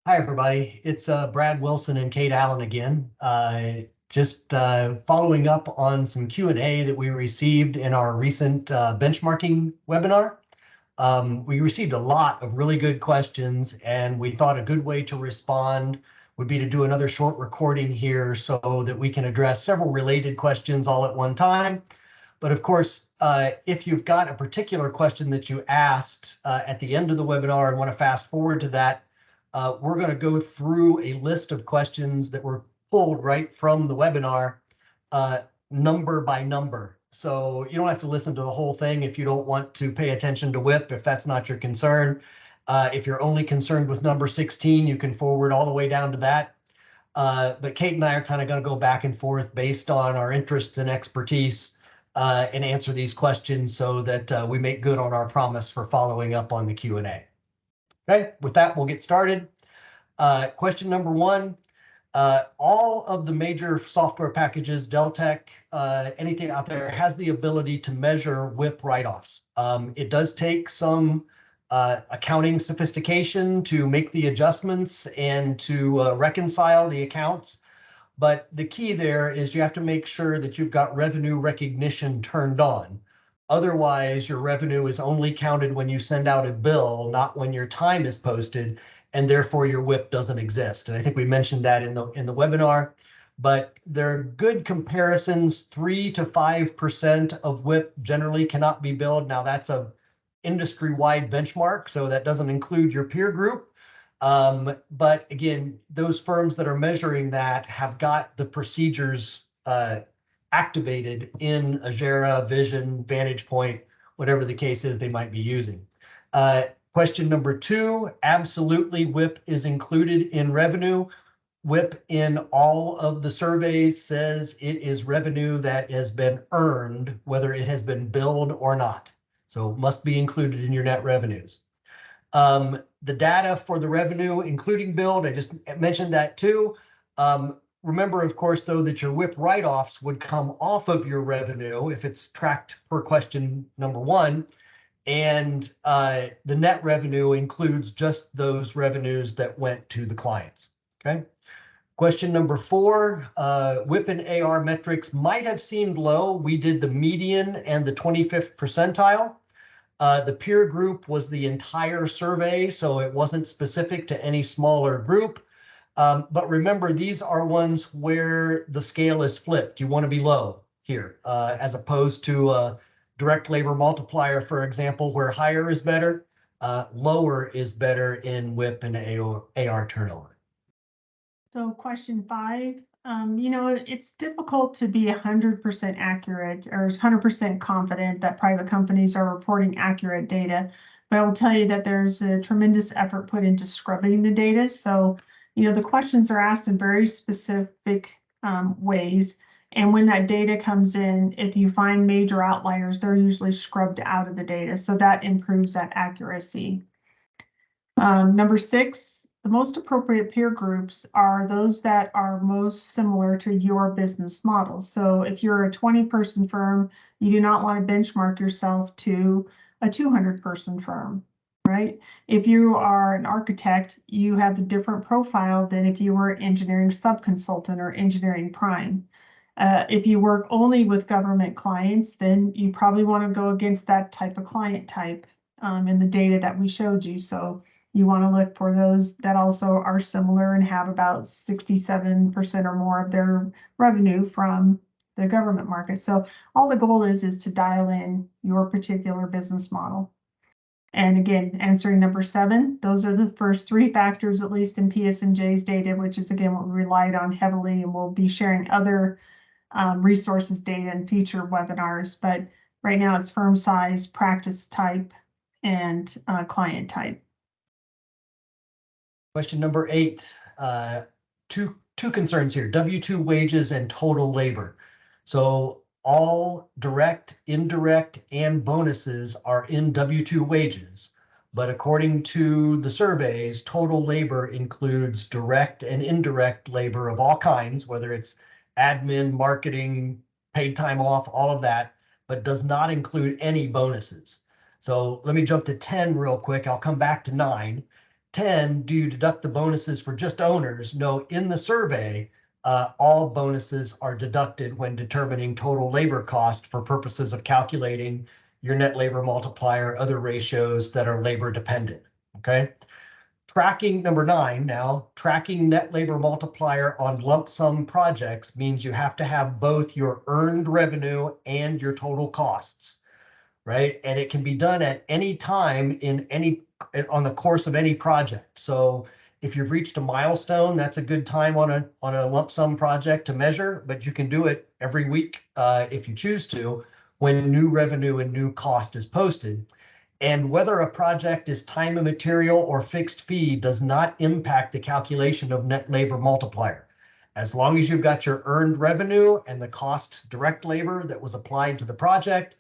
Hi, everybody. It's Brad Wilson and Kate Allen again. Just following up on some Q&A that we received in our recent benchmarking webinar. We received a lot of really good questions, and we thought a good way to respond would be to do another short recording here so that we can address several related questions all at one time. But of course, if you've got a particular question that you asked at the end of the webinar and want to fast forward to that, we're going to go through a list of questions that were pulled right from the webinar, number by number. So you don't have to listen to the whole thing if you don't want to pay attention to WIP, if that's not your concern. If you're only concerned with number 16, you can forward all the way down to that. But Kate and I are kind of going to go back and forth based on our interests and expertise and answer these questions so that we make good on our promise for following up on the Q&A. Okay, with that, we'll get started. Question number one, all of the major software packages, Deltek, anything out there has the ability to measure WIP write-offs. It does take some accounting sophistication to make the adjustments and to reconcile the accounts. But the key there is you have to make sure that you've got revenue recognition turned on. Otherwise, your revenue is only counted when you send out a bill, not when your time is posted, and therefore your WIP doesn't exist. And I think we mentioned that in the webinar, but there are good comparisons. 3 to 5% of WIP generally cannot be billed. Now that's a industry-wide benchmark, so that doesn't include your peer group. But again, those firms that are measuring that have got the procedures activated in Agera, Vision, Vantage Point, whatever the case is they might be using. Question number two, absolutely WIP is included in revenue. WIP in all of the surveys says it is revenue that has been earned, whether it has been billed or not. So it must be included in your net revenues. The data for the revenue, including billed, I just mentioned that too. Remember, of course, though, that your WIP write-offs would come off of your revenue if it's tracked per question number one. And the net revenue includes just those revenues that went to the clients. Okay. Question number four, WIP and AR metrics might have seemed low. We did the median and the 25th percentile. The peer group was the entire survey, so it wasn't specific to any smaller group. But remember, these are ones where the scale is flipped. You want to be low here, as opposed to a direct labor multiplier, for example, where higher is better, lower is better in WIP and AR turnover. So question 5, it's difficult to be 100% accurate or 100% confident that private companies are reporting accurate data. But I will tell you that there's a tremendous effort put into scrubbing the data. So, the questions are asked in very specific ways. And when that data comes in, if you find major outliers, they're usually scrubbed out of the data. So that improves that accuracy. Number 6, the most appropriate peer groups are those that are most similar to your business model. So if you're a 20-person firm, you do not want to benchmark yourself to a 200-person firm, right? If you are an architect, you have a different profile than if you were an engineering subconsultant or engineering prime. If you work only with government clients, then you probably want to go against that type of client type in the data that we showed you. So you want to look for those that also are similar and have about 67% or more of their revenue from the government market. So all the goal is to dial in your particular business model. And again, answering number 7, those are the first 3 factors, at least in PSMJ's data, which is again what we relied on heavily, and we'll be sharing other resources data in future webinars. But right now it's firm size, practice type, and client type. Question number 8, two concerns here, W-2 wages and total labor. So all direct, indirect, and bonuses are in W-2 wages. But according to the surveys, total labor includes direct and indirect labor of all kinds, whether it's admin, marketing, paid time off, all of that, but does not include any bonuses. So let me jump to 10 real quick. I'll come back to 9. 10, do you deduct the bonuses for just owners? No, in the survey, all bonuses are deducted when determining total labor cost for purposes of calculating your net labor multiplier, other ratios that are labor dependent, okay? Tracking number 9 now, tracking net labor multiplier on lump sum projects means you have to have both your earned revenue and your total costs, right? And it can be done at any time on the course of any project. So if you've reached a milestone, that's a good time on a lump sum project to measure, but you can do it every week if you choose to, when new revenue and new cost is posted. And whether a project is time and material or fixed fee does not impact the calculation of net labor multiplier. As long as you've got your earned revenue and the cost direct labor that was applied to the project,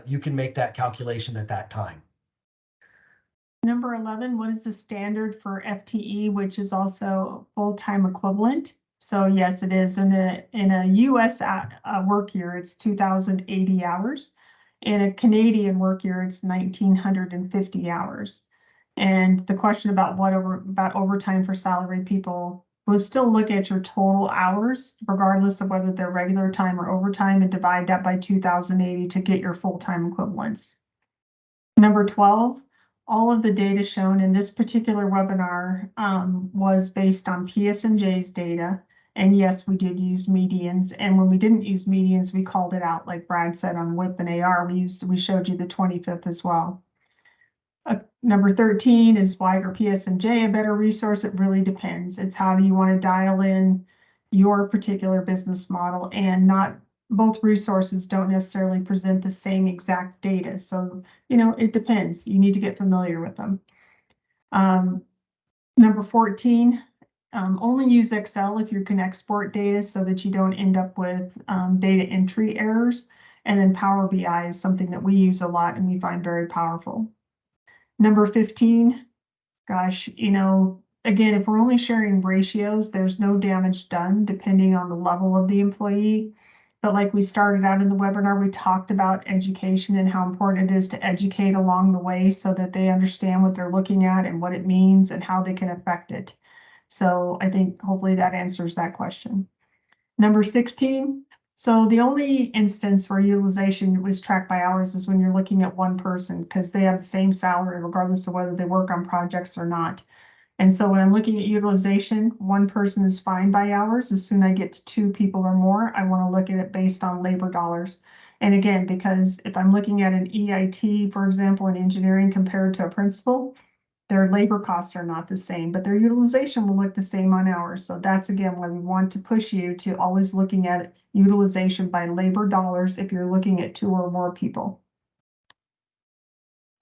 you can make that calculation at that time. Number 11, what is the standard for FTE, which is also full-time equivalent? So yes, it is in a US work year, it's 2,080 hours. In a Canadian work year, it's 1,950 hours. And the question about about overtime for salaried people, we'll still look at your total hours, regardless of whether they're regular time or overtime, and divide that by 2,080 to get your full-time equivalents. Number 12, all of the data shown in this particular webinar was based on PSMJ's data. And yes, we did use medians. And when we didn't use medians, we called it out, like Brad said, on WIP and AR. We showed you the 25th as well. Number 13, is Zweig or PSMJ a better resource? It really depends. It's how do you want to dial in your particular business model, and not both resources don't necessarily present the same exact data. So, it depends. You need to get familiar with them. Number 14, only use Excel if you can export data so that you don't end up with data entry errors. And then Power BI is something that we use a lot and we find very powerful. Number 15, gosh, again, if we're only sharing ratios, there's no damage done depending on the level of the employee. But like we started out in the webinar, we talked about education and how important it is to educate along the way so that they understand what they're looking at and what it means and how they can affect it. So I think hopefully that answers that question. Number 16, so the only instance where utilization was tracked by hours is when you're looking at one person, because they have the same salary regardless of whether they work on projects or not. And so when I'm looking at utilization, one person is fine by hours. As soon as I get to 2 people or more, I want to look at it based on labor dollars. And again, because if I'm looking at an EIT, for example, in engineering compared to a principal, their labor costs are not the same, but their utilization will look the same on hours. So that's, again, why we want to push you to always looking at utilization by labor dollars if you're looking at 2 or more people.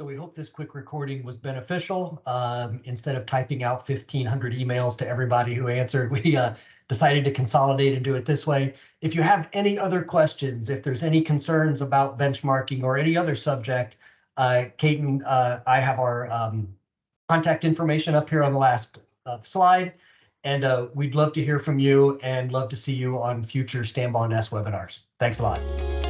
So we hope this quick recording was beneficial. Instead of typing out 1,500 emails to everybody who answered, we decided to consolidate and do it this way. If you have any other questions, if there's any concerns about benchmarking or any other subject, Kate and I have our contact information up here on the last slide. And we'd love to hear from you and love to see you on future Stand on S webinars. Thanks a lot.